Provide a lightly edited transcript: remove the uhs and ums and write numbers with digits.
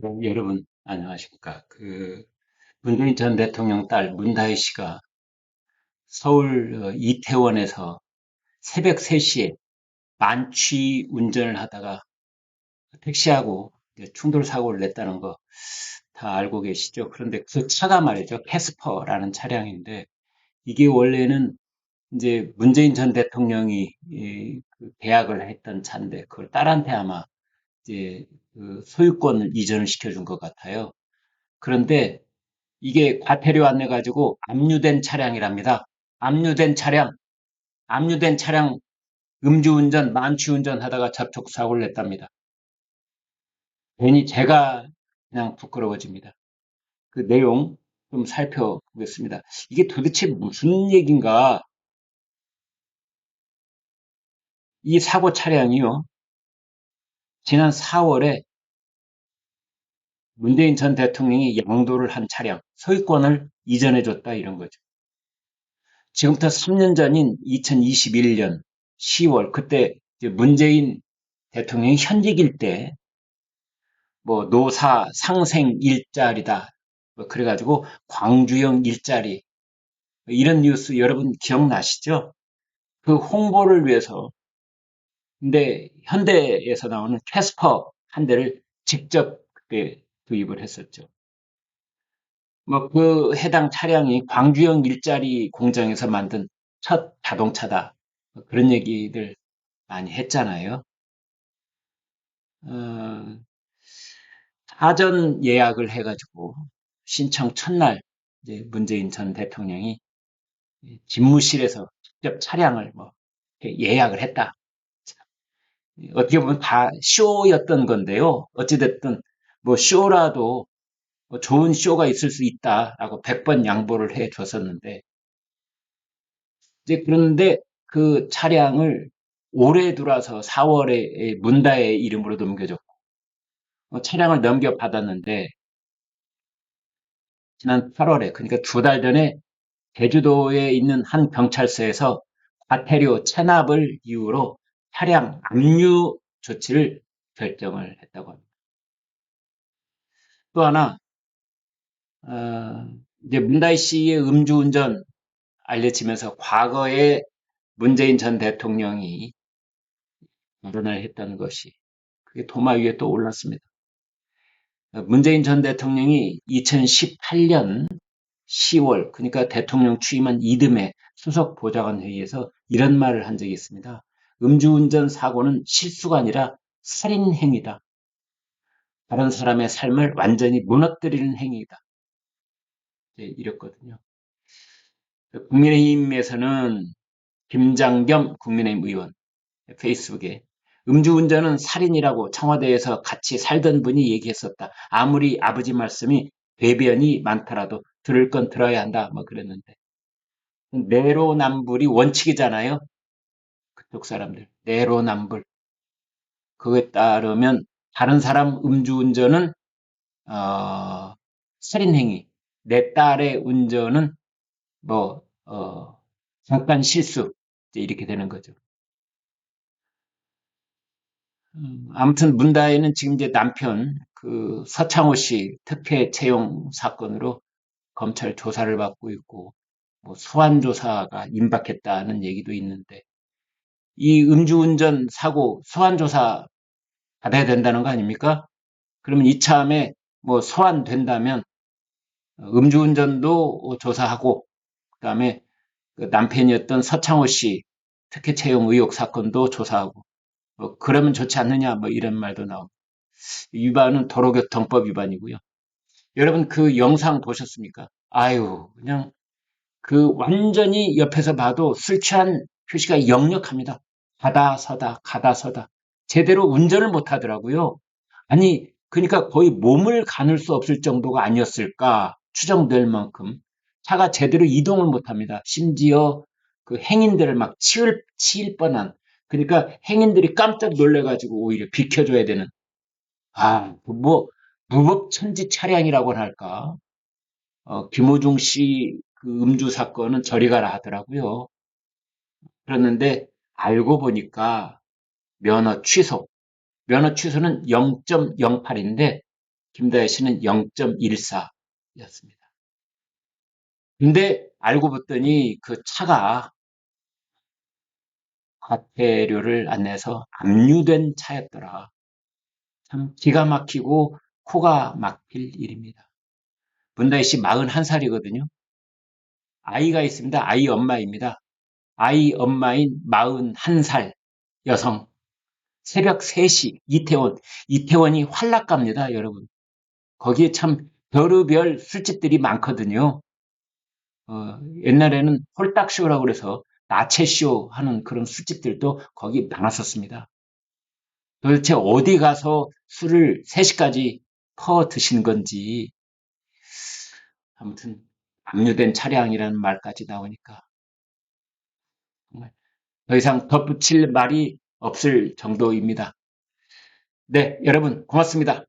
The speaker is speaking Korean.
여러분, 안녕하십니까. 문재인 전 대통령 딸 문다혜 씨가 서울 이태원에서 새벽 3시에 만취 운전을 하다가 택시하고 이제 충돌 사고를 냈다는 거 다 알고 계시죠? 그런데 그 차가 말이죠. 캐스퍼라는 차량인데 이게 원래는 이제 문재인 전 대통령이 그 계약을 했던 차인데 그걸 딸한테 아마 이제 그 소유권을 이전을 시켜준 것 같아요. 그런데 이게 과태료 안 내가지고 압류된 차량이랍니다. 압류된 차량, 압류된 차량 음주운전, 만취운전 하다가 접촉사고를 냈답니다. 괜히 제가 그냥 부끄러워집니다. 그 내용 좀 살펴보겠습니다. 이게 도대체 무슨 얘기인가? 이 사고 차량이요. 지난 4월에 문재인 전 대통령이 양도를 한 차량, 소유권을 이전해줬다 이런 거죠. 지금부터 3년 전인 2021년 10월, 그때 이제 문재인 대통령이 현직일 때, 뭐, 노사 상생 일자리다. 뭐 그래가지고, 광주형 일자리. 이런 뉴스 여러분 기억나시죠? 그 홍보를 위해서, 근데 현대에서 나오는 캐스퍼 한 대를 직접 그때 도입을 했었죠. 뭐, 그 해당 차량이 광주형 일자리 공장에서 만든 첫 자동차다. 뭐 그런 얘기들 많이 했잖아요. 어, 사전 예약을 해가지고 신청 첫날 이제 문재인 전 대통령이 집무실에서 직접 차량을 뭐 예약을 했다. 어떻게 보면 다 쇼였던 건데요. 어찌됐든 뭐 쇼라도 뭐 좋은 쇼가 있을 수 있다라고 100번 양보를 해 줬었는데 이제 그런데 그 차량을 올해 들어와서 4월에 문다의 이름으로 넘겨줬고 차량을 넘겨받았는데 지난 8월에 그러니까 2달 전에 제주도에 있는 한 경찰서에서 과태료 체납을 이유로 차량 압류 조치를 결정을 했다고 합니다. 또 하나, 어, 이제 문다희 씨의 음주운전 알려지면서 과거에 문재인 전 대통령이 발언을 했던 것이 그게 도마 위에 또 올랐습니다. 문재인 전 대통령이 2018년 10월, 그러니까 대통령 취임한 이듬해 수석 보좌관 회의에서 이런 말을 한 적이 있습니다. 음주운전 사고는 실수가 아니라 살인 행위다. 다른 사람의 삶을 완전히 무너뜨리는 행위다. 이랬거든요. 국민의힘에서는 김장겸 국민의힘 의원 페이스북에 음주운전은 살인이라고 청와대에서 같이 살던 분이 얘기했었다. 아무리 아버지 말씀이 대변이 많더라도 들을 건 들어야 한다. 뭐 그랬는데 내로남불이 원칙이잖아요. 그쪽 사람들. 내로남불. 그거에 따르면 다른 사람 음주운전은 살인행위. 내 딸의 운전은 뭐 잠깐 실수. 이제 이렇게 되는 거죠. 아무튼 문다혜는 지금 이제 남편 그 서창호 씨 특혜 채용 사건으로 검찰 조사를 받고 있고 뭐 소환 조사가 임박했다는 얘기도 있는데 이 음주운전 사고 소환조사 받아야 된다는 거 아닙니까? 그러면 이참에 뭐 소환된다면 음주운전도 조사하고 그다음에 그 남편이었던 서창호 씨 특혜 채용 의혹 사건도 조사하고 뭐 그러면 좋지 않느냐 뭐 이런 말도 나오고 위반은 도로교통법 위반이고요. 여러분 그 영상 보셨습니까? 아유 그냥 그 완전히 옆에서 봐도 술 취한 표시가 역력합니다. 가다 서다 가다 서다 제대로 운전을 못 하더라고요. 아니 그러니까 거의 몸을 가눌 수 없을 정도가 아니었을까 추정될 만큼 차가 제대로 이동을 못 합니다. 심지어 그 행인들을 막 치일 뻔한 그러니까 행인들이 깜짝 놀래가지고 오히려 비켜줘야 되는 뭐 무법천지 차량이라고 할까 김호중 씨 그 음주 사건은 저리 가라 하더라고요. 그랬는데 알고 보니까 면허 취소. 면허 취소는 0.08인데 김다혜 씨는 0.14였습니다. 근데 알고 봤더니 그 차가 과태료를 안 내서 압류된 차였더라. 참 기가 막히고 코가 막힐 일입니다. 문다혜 씨 41살이거든요. 아이가 있습니다. 아이 엄마입니다. 아이 엄마인 41살 여성. 새벽 3시 이태원. 이태원이 활락갑니다, 여러분. 거기에 참 별의별 술집들이 많거든요. 옛날에는 홀딱쇼라고 그래서 나체쇼 하는 그런 술집들도 거기 많았었습니다. 도대체 어디 가서 술을 3시까지 퍼 드시는 건지, 아무튼 압류된 차량이라는 말까지 나오니까 정말 더 이상 덧붙일 말이 없을 정도입니다. 네, 여러분 고맙습니다.